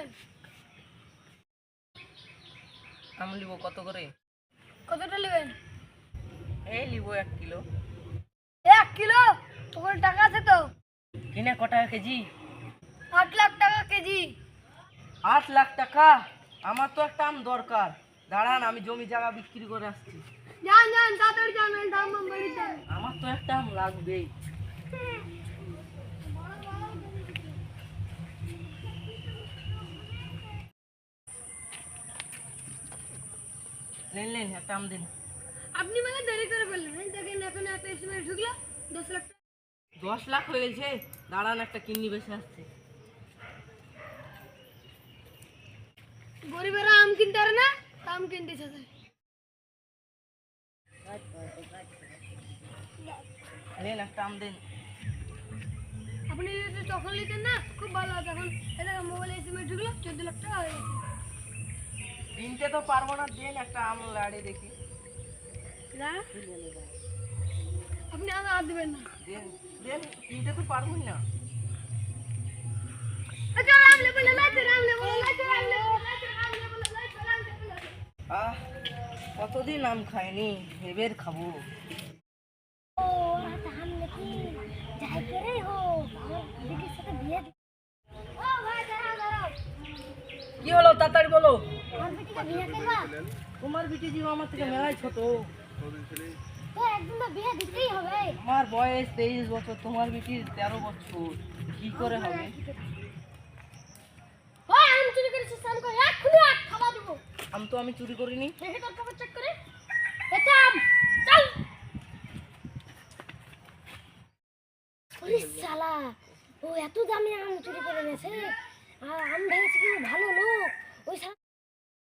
নেবেন? আম লিব কত করে? কতটা নেবেন? এই লিব 1 কিলো। 1 কিলো? ওখানে টাকা আছে তো? কিনে ক টাকা কেজি? 8 লাখ টাকা কেজি। 8 লাখ টাকা? আমার তো একটা আম দরকার, দাঁড়ান আমি জমি জায়গা বিক্রি করে আসছি। যান যান তাড়াতাড়ি যান, দাম বাড়ি যান। আমার তো একটা আম লাগবেই। নেন একটা আম দিন। আপনি মানে দেরি করে ফেললেন। এই দেখেন এখন একটা এসএমএস ঢুকলো 10 লাখ টাকা। 10 লাখ হয়ে গেছে, দাঁড়ান একটা কিডনি বেশি আসছে। গরিবেরা আম কিনতে পারে না, আম কিনতে চায়। নেন একটা আম দিন। আপনি যদি তখন নিতেন না খুব ভালো হতো। এখন এই দেখেন মোবাইলে এসএমএস ঢুকলো 14 লাখ টাকা হয়ে গেছে। কিনতে তো পারবো না, দেন একটা আম লাড়ি দেখি। না আপনি আর দিবেন না। দেন দেন, কিনতে তো পারবোই না। আচ্ছা রাম লে বলে লাইতে রাম লে বলে লাইতে রাম লে বলে লাইতে রাম লে বলে লাইতে রাম লে বলে। আহ, কতদিন আম খাইনি, এবার খাবো। ও আচ্ছা हम लेकिन যাই করে হো আমার দিদির সাথে বিয়ে ও ভাই দাঁড়াও দাঁড়াও। কি হলো তাড়াতাড়ি বলো। আমার বেটিকে বিয়ে করবা? তোমার বিটি জীব আমার থেকে মেলায় ছোট। তো একদিন তো বিয়ে দিতেই হবে। আমার বয়স 23 বছর, তোমার বিটির 13 বছর, কি করে হবে? ওই আম চুরি করেছিস সান করে এক্ষুনি আট খাওয়া দেবো। আম তো আমি চুরি করিনি। দেখে তোর কাপড় চেক করে এটা আম চল। ওরে শালা, ও এত দামি আম চুরি করে এনেছে। আর আম ভেবেছে কি ও ভালো লোক। ওই শালা